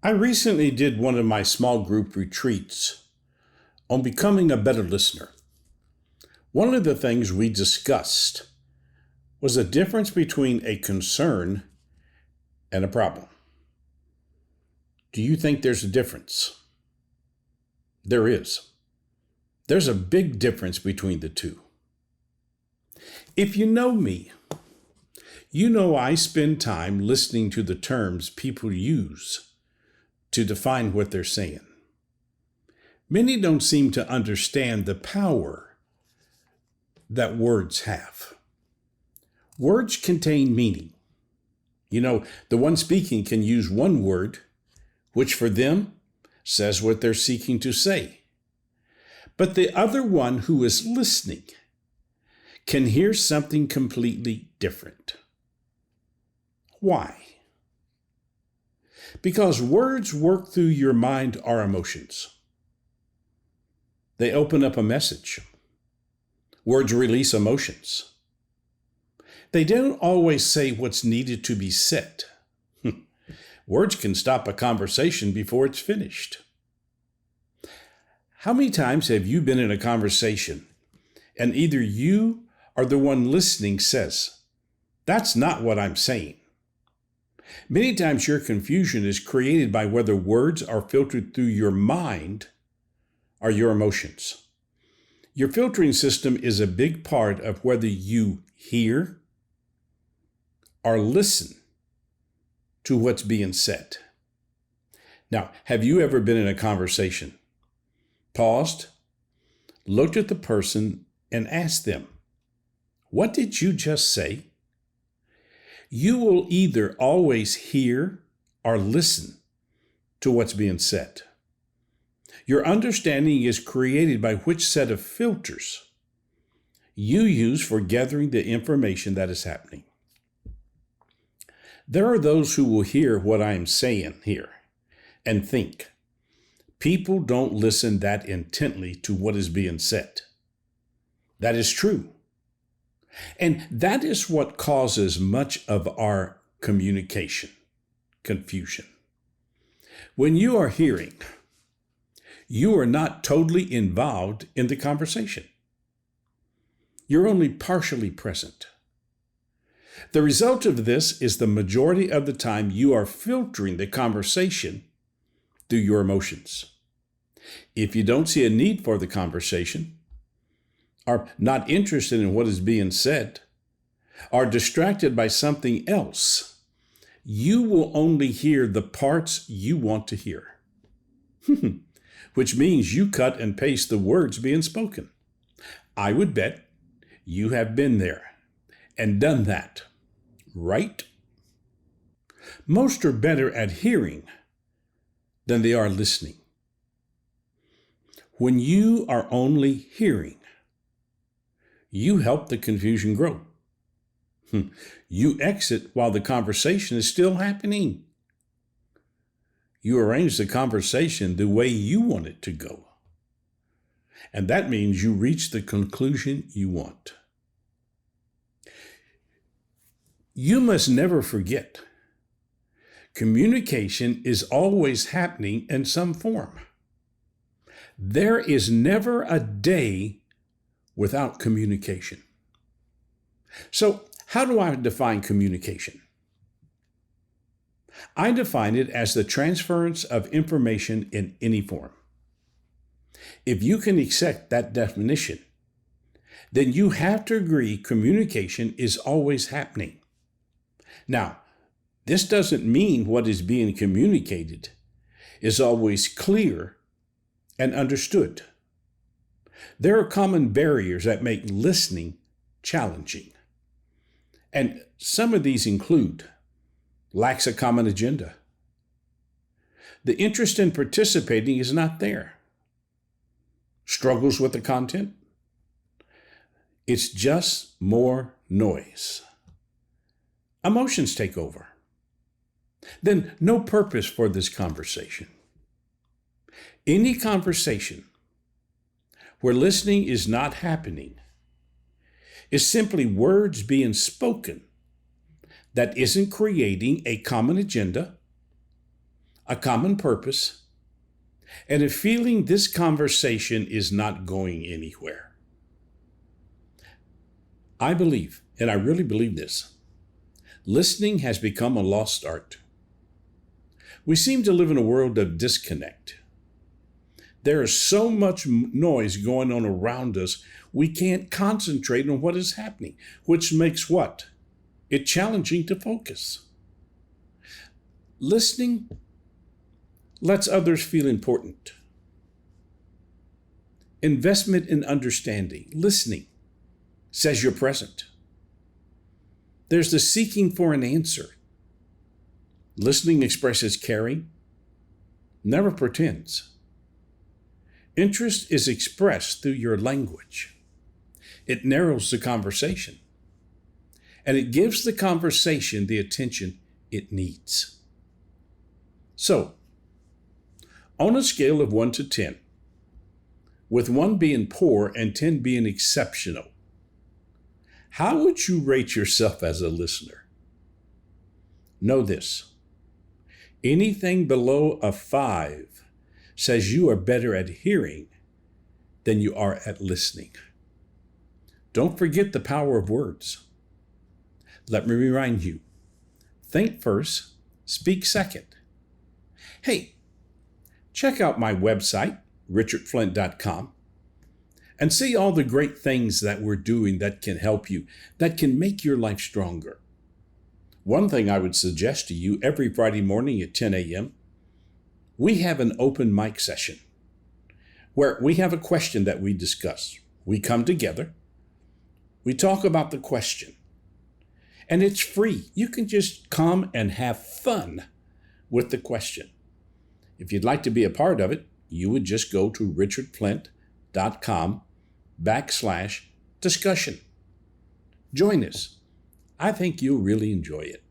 I recently did one of my small group retreats on becoming a better listener. One of the things we discussed was the difference between a concern and a problem. Do you think there's a difference? There is. There's a big difference between the two. If you know me, you know I spend time listening to the terms people use to define what they're saying. Many don't seem to understand the power that words have. Words contain meaning. You know, the one speaking can use one word, which for them says what they're seeking to say. But the other one who is listening can hear something completely different. Why? Because words work through your mind or emotions. They open up a message. Words release emotions. They don't always say what's needed to be said. Words can stop a conversation before it's finished. How many times have you been in a conversation and either you or the one listening says, "That's not what I'm saying"? Many times your confusion is created by whether words are filtered through your mind or your emotions. Your filtering system is a big part of whether you hear or listen to what's being said. Now, have you ever been in a conversation, paused, looked at the person, and asked them, "What did you just say?" You will either always hear or listen to what's being said. Your understanding is created by which set of filters you use for gathering the information that is happening. There are those who will hear what I am saying here and think, people don't listen that intently to what is being said. That is true. And that is what causes much of our communication confusion. When you are hearing, you are not totally involved in the conversation. You're only partially present. The result of this is the majority of the time you are filtering the conversation through your emotions. If you don't see a need for the conversation, are not interested in what is being said, are distracted by something else, you will only hear the parts you want to hear. Which means you cut and paste the words being spoken. I would bet you have been there and done that, right? Most are better at hearing than they are listening. When you are only hearing, you help the confusion grow. You exit while the conversation is still happening. You arrange the conversation the way you want it to go. And that means you reach the conclusion you want. You must never forget, communication is always happening in some form. There is never a day without communication. So, how do I define communication? I define it as the transference of information in any form. If you can accept that definition, then you have to agree communication is always happening. Now, this doesn't mean what is being communicated is always clear and understood. There are common barriers that make listening challenging. And some of these include lacks a common agenda. The interest in participating is not there. Struggles with the content. It's just more noise. Emotions take over. Then no purpose for this conversation. Any conversation where listening is not happening is simply words being spoken that isn't creating a common agenda, a common purpose, and a feeling this conversation is not going anywhere. I believe, and I really believe this, listening has become a lost art. We seem to live in a world of disconnect. There is so much noise going on around us, we can't concentrate on what is happening, which makes what? It challenging to focus. Listening lets others feel important. Investment in understanding. Listening says you're present. There's the seeking for an answer. Listening expresses caring, never pretends. Interest is expressed through your language. It narrows the conversation, and it gives the conversation the attention it needs. So, on a scale of 1 to 10, with 1 being poor and 10 being exceptional, how would you rate yourself as a listener? Know this: anything below a 5 says you are better at hearing than you are at listening. Don't forget the power of words. Let me remind you, think first, speak second. Hey, check out my website, richardflint.com, and see all the great things that we're doing that can help you, that can make your life stronger. One thing I would suggest to you, every Friday morning at 10 a.m., we have an open mic session where we have a question that we discuss. We come together, we talk about the question, and it's free. You can just come and have fun with the question. If you'd like to be a part of it, you would just go to richardflint.com/discussion. Join us. I think you'll really enjoy it.